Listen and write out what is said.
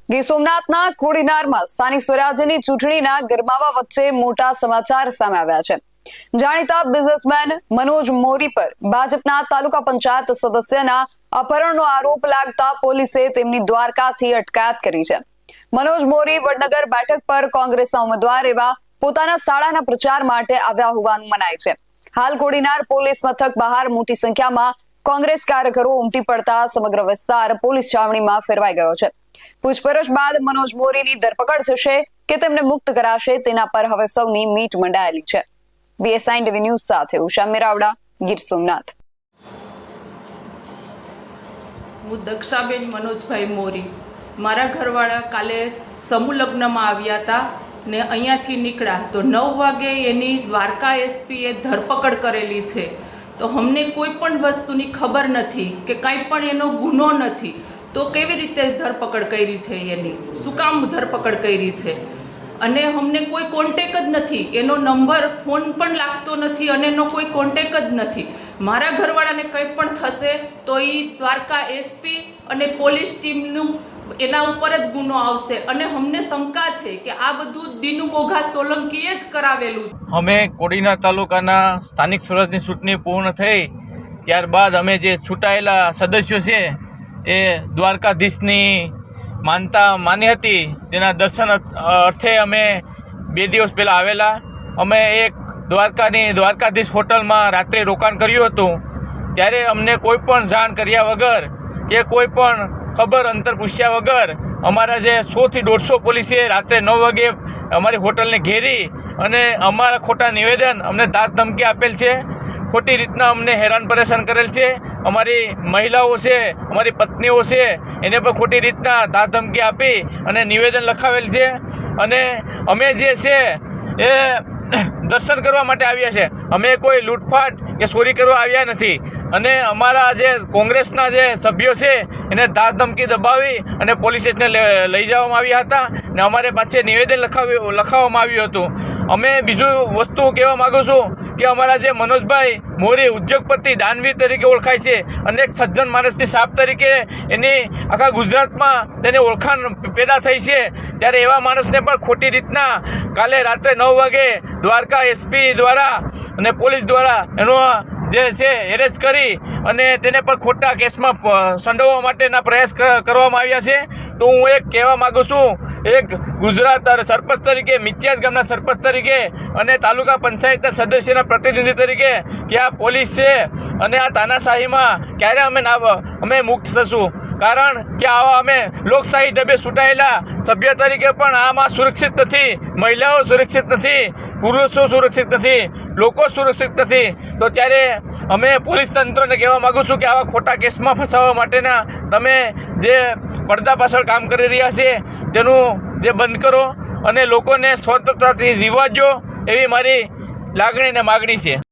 ગીર સોમનાથના કોડીનારમાં સ્થાનિક સ્વરાજ્યની ચૂંટણીના ગરમાવા વચ્ચે મોટા સમાચાર સામે આવ્યા છે। જાણીતા બિઝનેસમેન મનોજ મોરી પર ભાજપના તાલુકા પંચાયત સદસ્યના અપહરણનો આરોપ લાગતા પોલીસે તેમની દ્વારકાથી અટકાયત કરી છે। મનોજ મોરી વડનગર બેઠક પર કોંગ્રેસના ઉમેદવાર એવા પોતાના શાળાના પ્રચાર માટે આવ્યા હોવાનું મનાય છે। હાલ કોડીનાર પોલીસ મથક બહાર મોટી સંખ્યામાં કોંગ્રેસ કાર્યકરો ઉમટી પડતા સમગ્ર વિસ્તાર પોલીસ છાવણીમાં ફેરવાઈ ગયો છે। પૂછપરછ બાદ મનોજ મોરીની ધરપકડ થશે કે તેમને મુક્ત કરાશે તેના પર હવે સૌની મીટ મંડાયેલી છે। BSI ટીવી ન્યૂઝ સાથે ઉષા મેરાવડા, ગીર સોમનાથ। હું દક્ષાબેન મનોજભાઈ મોરી, મારા ઘરવાળા કાલે સમૂહ લગ્નમાં આવ્યા હતા ને અહીંયાથી નીકળ્યા તો 9 વાગે એની દ્વારકા એસપીએ ધરપકડ કરેલી છે। તો અમને કોઈ પણ વસ્તુની ખબર નથી કે કાંઈ પણ એનો ગુનો નથી, તો કેવી રીતે ધરપકડ કરી છે, એની શું કામ ધરપકડ કરી છે? અને અમને કોઈ કોન્ટેક જ નથી, એનો નંબર ફોન પણ લાગતો નથી અને એનો કોઈ કોન્ટેક જ નથી। મારા ઘરવાળાને કંઈ પણ થશે તો એ દ્વારકા એસપી અને પોલીસ ટીમનું એના ઉપર જ ગુનો આવશે અને અમને શંકા છે કે આ બધું દીનુ બોઘા સોલંકીએ જ કરાવેલું છે। અમે કોડીનાર તાલુકાના સ્થાનિક સ્વરાજની ચૂંટણી પૂર્ણ થઈ ત્યારબાદ અમે જે છૂટાયેલા સદસ્યો છે એ દ્વારકાધીશની માનતા માની હતી તેના દર્શન અર્થે અમે 2 દિવસ પહેલાં આવેલા। અમે એક દ્વારકાધીશ હોટલમાં રાત્રે રોકાણ કર્યું હતું। ત્યારે અમને કોઈ પણ જાણ કર્યા વગર કે કોઈ પણ ખબર અંતર પૂછ્યા વગર અમારા જે 100 થી 150 પોલીસે રાત્રે 9 વાગે અમારી હોટલને ઘેરી અને અમારા ખોટા નિવેદન અમને ધાક ધમકી આપેલ છે। ખોટી રીતના અમને હેરાન પરેશાન કરેલ છે। અમારી મહિલાઓ છે, અમારી પત્નીઓ છે, એને પણ ખોટી રીતના ધાક ધમકી આપી અને નિવેદન લખાવેલ છે। અને અમે જે છે એ દર્શન કરવા માટે આવ્યા છે, અમે કોઈ લૂંટફાટ કે ચોરી કરવા આવ્યા નથી। અને અમારા જે કોંગ્રેસના જે સભ્યો છે એને ધાક ધમકી દબાવી અને પોલીસ સ્ટેશને લઈ જવામાં આવ્યા હતા ને અમારે પાસે નિવેદન લખાવવામાં આવ્યું હતું। અમે બીજું વસ્તુ કહેવા માગું છું કે અમારા જે મનોજભાઈ મોરી ઉદ્યોગપતિ દાનવીર તરીકે ઓળખાય છે અને એક સજ્જન માણસની સાપ તરીકે એની આખા ગુજરાતમાં તેને ઓળખાણ પેદા થઈ છે। ત્યારે એવા માણસને પણ ખોટી રીતના કાલે રાત્રે 9 વાગે દ્વારકા એસપી દ્વારા અને પોલીસ દ્વારા એનો જે છે એરેસ્ટ કરી અને તેને પણ ખોટા કેસમાં સંડોવવા માટેના પ્રયાસ કરવામાં આવ્યા છે। તો હું એક કહેવા માગું છું, એક ગુજરાત સરપંચ તરીકે, મિત્યાજ ગામના સરપંચ તરીકે અને તાલુકા પંચાયતના સદસ્યના પ્રતિનિધિ તરીકે કે આ પોલીસ છે અને આ તાનાશાહીમાં ક્યારે અમે મુક્ત થશું? કારણ કે આવા અમે લોકશાહી ઢબે છૂટાયેલા સભ્ય તરીકે પણ આમાં સુરક્ષિત નથી, મહિલાઓ સુરક્ષિત નથી, પુરુષો સુરક્ષિત નથી, લોકો સુરક્ષિત નથી। તો ત્યારે અમે પોલીસ તંત્રને કહેવા માગું છું કે આવા ખોટા કેસમાં ફસાવવા માટેના તમે જે પડદા પાછળ કામ કરી રહ્યા છે તેનું જે બંધ કરો અને લોકોને સ્વતંત્રતાથી જીવવા દો, એવી મારી લાગણી અને માગણી છે।